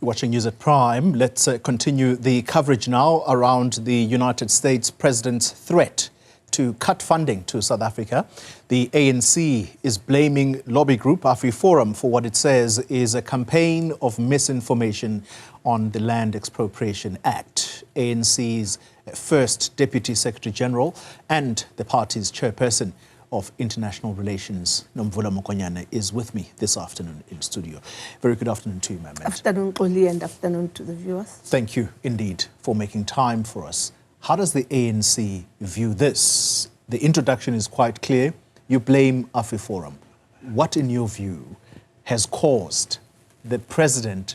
Watching News at Prime, let's continue the coverage now around the United States President's threat to cut funding to South Africa. The ANC is blaming lobby group AfriForum for what it says is a campaign of misinformation on the Land Expropriation Act. ANC's first Deputy Secretary General and the party's chairperson of International Relations, Nomvula Mokonyane, is with me this afternoon in studio. Very good afternoon to you, ma'am. Afternoon, Oli, and afternoon to the viewers. Thank you indeed for making time for us. How does the ANC view this? The introduction is quite clear. You blame AfriForum. What, in your view, has caused the president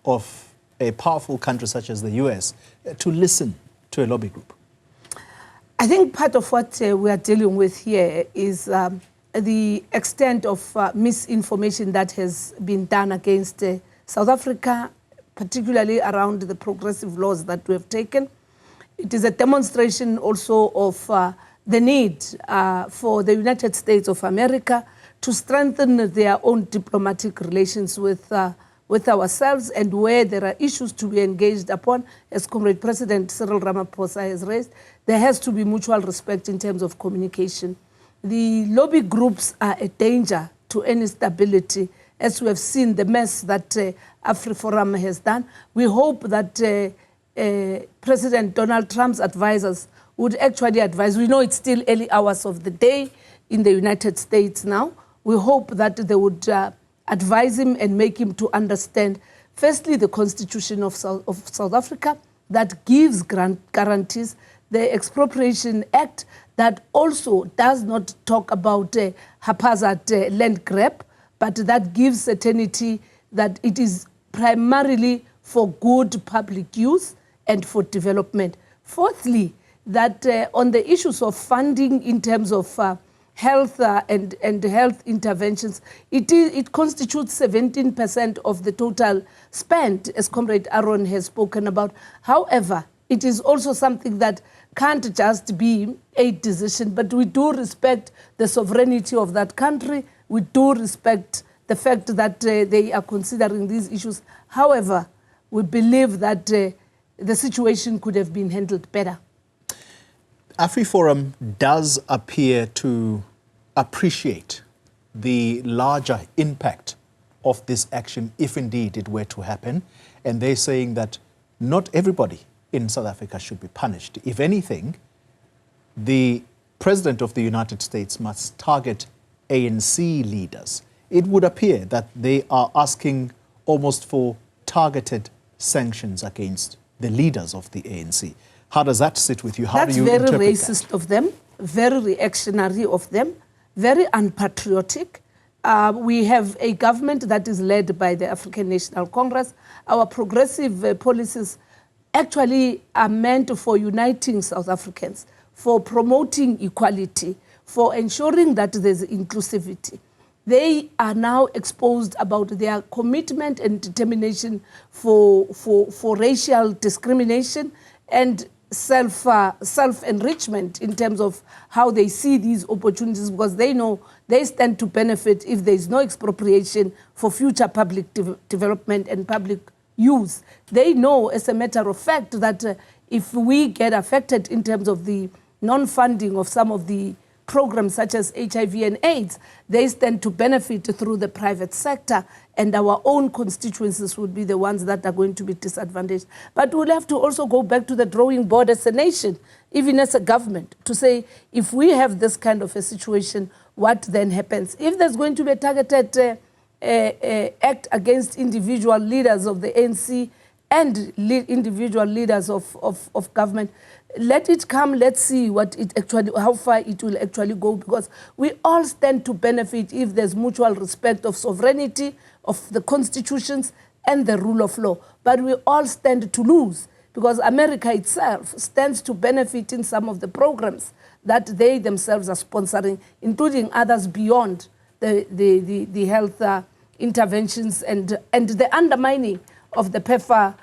of a powerful country such as the US to listen to a lobby group? I think part of what we are dealing with here is the extent of misinformation that has been done against South Africa, particularly around the progressive laws that we have taken. It is a demonstration also of the need for the United States of America to strengthen their own diplomatic relations with ourselves, and where there are issues to be engaged upon, as Comrade President Cyril Ramaphosa has raised, there has to be mutual respect in terms of communication. The lobby groups are a danger to any stability, as we have seen the mess that AfriForum has done. We hope that President Donald Trump's advisors would actually advise. We know it's still early hours of the day in the United States now. We hope that they would advise him and make him to understand, firstly, the Constitution of South Africa that gives guarantees, the Expropriation Act that also does not talk about haphazard land grab, but that gives certainty that it is primarily for good public use and for development. Fourthly, that on the issues of funding in terms of health and health interventions, it constitutes 17% of the total spent, as Comrade Aaron has spoken about. However, it is also something that can't just be a decision, but we do respect the sovereignty of that country. We do respect the fact that they are considering these issues. However, we believe that the situation could have been handled better. AfriForum does appear to appreciate the larger impact of this action if indeed it were to happen. And they're saying that not everybody in South Africa should be punished. If anything, the President of the United States must target ANC leaders. It would appear that they are asking almost for targeted sanctions against the leaders of the ANC. How does that sit with you? How do you interpret that? That's very racist of them, very reactionary of them, very unpatriotic. We have a government that is led by the African National Congress. Our progressive policies actually are meant for uniting South Africans, for promoting equality, for ensuring that there's inclusivity. They are now exposed about their commitment and determination for racial discrimination and self-enrichment in terms of how they see these opportunities, because they know they stand to benefit if there is no expropriation for future public development and public use. They know, as a matter of fact, that if we get affected in terms of the non-funding of some of the programs such as HIV and AIDS, they stand to benefit through the private sector, and our own constituencies would be the ones that are going to be disadvantaged. But we'll have to also go back to the drawing board as a nation, even as a government, to say, if we have this kind of a situation, what then happens? If there's going to be a targeted act against individual leaders of the ANC and individual leaders of government, let it come. Let's see what it actually, how far it will actually go, because we all stand to benefit if there's mutual respect of sovereignty, of the constitutions and the rule of law. But we all stand to lose, because America itself stands to benefit in some of the programs that they themselves are sponsoring, including others beyond the health interventions and the undermining of the PEFA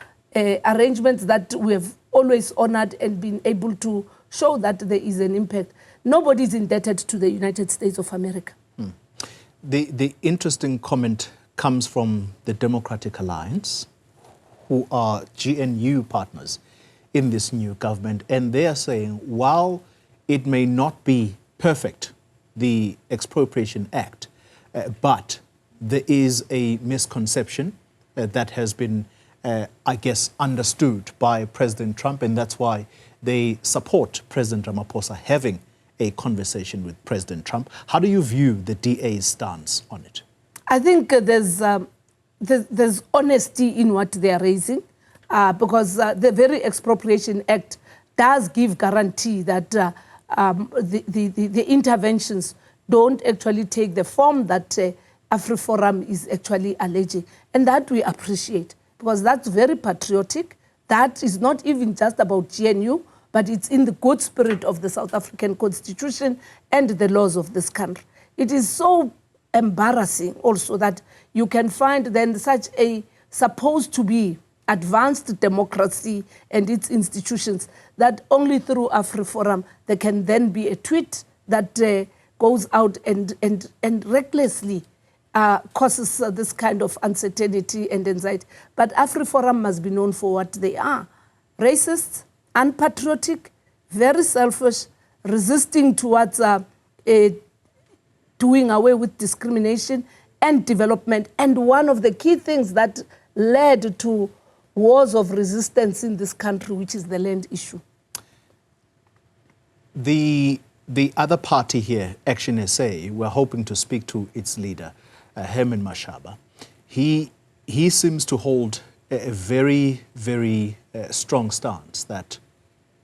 arrangements that we have always honored and been able to show that there is an impact. Nobody is indebted to the United States of America. The interesting comment comes from the Democratic Alliance, who are GNU partners in this new government, and they are saying while it may not be perfect, the Expropriation Act, but there is a misconception that has been, I guess, understood by President Trump, and that's why they support President Ramaphosa having a conversation with President Trump. How do you view the DA's stance on it? I think there's honesty in what they are raising, because the very Expropriation Act does give guarantee that the interventions don't actually take the form that AfriForum is actually alleging. And that we appreciate, because that's very patriotic. That is not even just about GNU, but it's in the good spirit of the South African Constitution and the laws of this country. It is so embarrassing also that you can find then such a supposed to be advanced democracy and its institutions that only through AfriForum there can then be a tweet that goes out and recklessly causes this kind of uncertainty and anxiety. But AfriForum must be known for what they are: racist, unpatriotic, very selfish, resisting towards doing away with discrimination and development. And one of the key things that led to wars of resistance in this country, which is the land issue. The other party here, ActionSA, we're hoping to speak to its leader, Herman Mashaba. He seems to hold a very, very strong stance that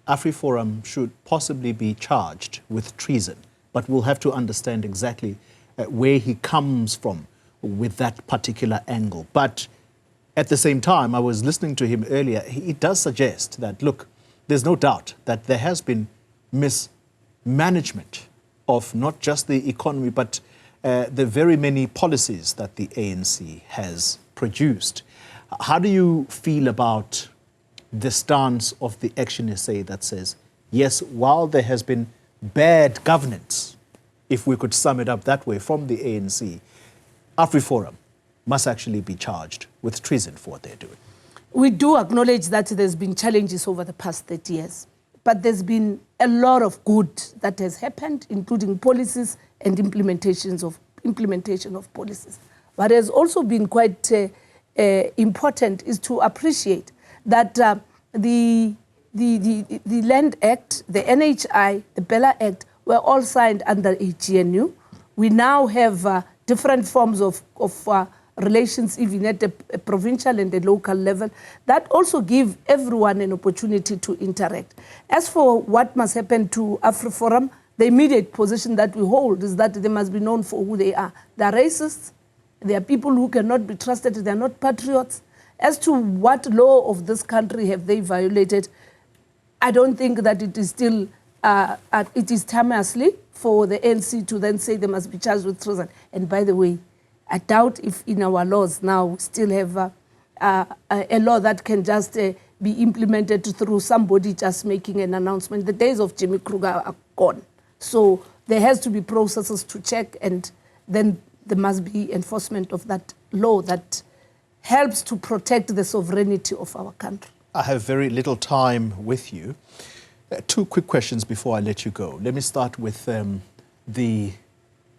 AfriForum should possibly be charged with treason, but we'll have to understand exactly where he comes from with that particular angle. But at the same time, I was listening to him earlier, he does suggest that, look, there's no doubt that there has been mismanagement of not just the economy, but the very many policies that the ANC has produced. How do you feel about the stance of the ActionSA that says, yes, while there has been bad governance, if we could sum it up that way, from the ANC, AfriForum must actually be charged with treason for what they're doing? We do acknowledge that there's been challenges over the past 30 years, but there's been a lot of good that has happened, including policies and implementation of policies. What has also been quite important is to appreciate that the Land Act, the NHI, the Bella Act were all signed under a GNU. We now have different forms of relations, even at a provincial and a local level, that also give everyone an opportunity to interact. As for what must happen to AfriForum, the immediate position that we hold is that they must be known for who they are. They are racists. They are people who cannot be trusted. They are not patriots. As to what law of this country have they violated, I don't think that it is still, it is timelessly for the ANC to then say they must be charged with treason. And by the way, I doubt if in our laws now we still have a law that can just be implemented through somebody just making an announcement. The days of Jimmy Kruger are gone. So there has to be processes to check, and then there must be enforcement of that law that helps to protect the sovereignty of our country. I have very little time with you. Two quick questions before I let you go. Let me start with the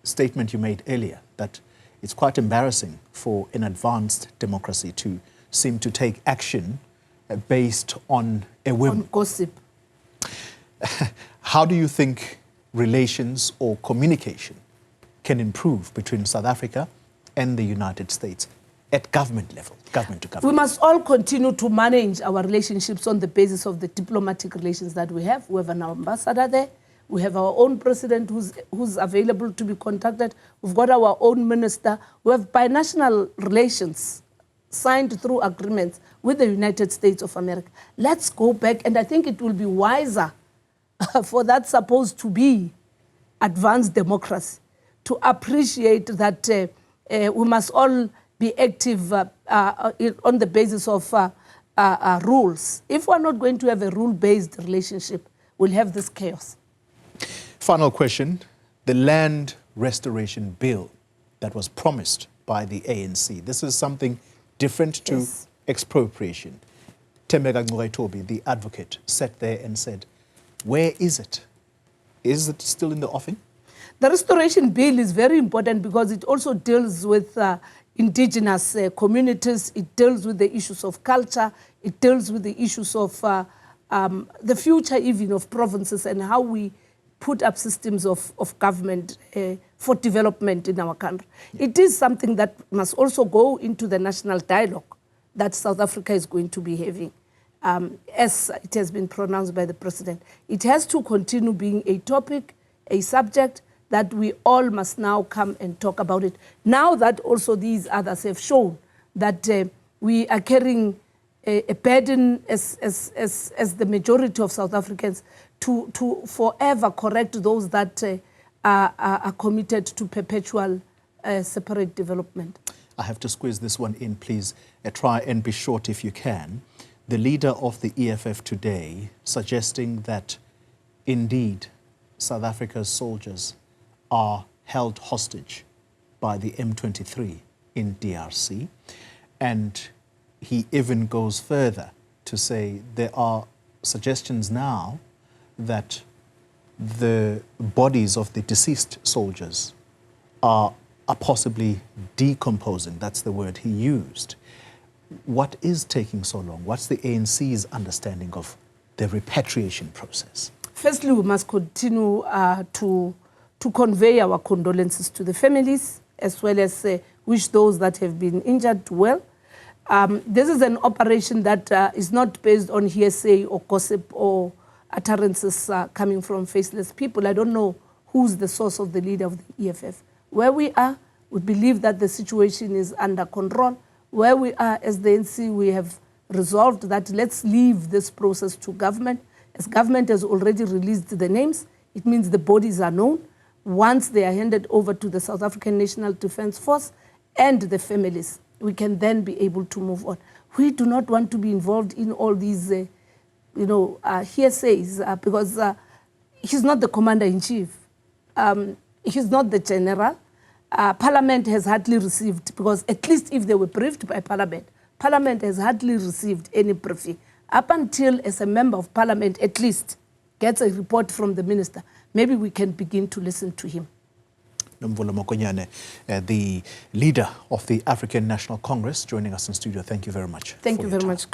statement you made earlier, that it's quite embarrassing for an advanced democracy to seem to take action based on a whim. On gossip. How do you think relations or communication can improve between South Africa and the United States at government level, government to government? We must all continue to manage our relationships on the basis of the diplomatic relations that we have. We have an ambassador there. We have our own president who's available to be contacted. We've got our own minister. We have binational relations signed through agreements with the United States of America. Let's go back, and I think it will be wiser for that supposed to be advanced democracy to appreciate that we must all be active on the basis of rules. If we're not going to have a rule-based relationship, we'll have this chaos. Final question. The Land Restoration Bill that was promised by the ANC. This is something different to expropriation. Temeka Ngcukaitobi, the advocate, sat there and said, where is it? Is it still in the offing? The Restoration Bill is very important because it also deals with indigenous communities, it deals with the issues of culture, it deals with the issues of the future even of provinces and how we put up systems of government for development in our country. Yeah. It is something that must also go into the national dialogue that South Africa is going to be having, as it has been pronounced by the President. It has to continue being a topic, a subject that we all must now come and talk about it. Now that also these others have shown that we are carrying a burden as the majority of South Africans to forever correct those that are committed to perpetual separate development. I have to squeeze this one in, please. Try and be short if you can. The leader of the EFF today suggesting that indeed South Africa's soldiers are held hostage by the M23 in DRC. And he even goes further to say there are suggestions now that the bodies of the deceased soldiers are possibly decomposing. That's the word he used. What is taking so long? What's the ANC's understanding of the repatriation process? Firstly, we must continue to convey our condolences to the families, as well as wish those that have been injured well. This is an operation that is not based on hearsay or gossip or utterances coming from faceless people. I don't know who's the source of the leader of the EFF. Where we are, we believe that the situation is under control. Where we are as the ANC, we have resolved that let's leave this process to government. As government has already released the names, it means the bodies are known. Once they are handed over to the South African National Defence Force and the families, we can then be able to move on. We do not want to be involved in all these, hearsays because he's not the commander-in-chief. He's not the general. Parliament has hardly received, because at least if they were briefed by Parliament, Parliament has hardly received any briefing. Up until as a member of Parliament at least gets a report from the minister, maybe we can begin to listen to him. Nomvula Mokonyane, the leader of the African National Congress, joining us in studio. Thank you very much. Thank you very much.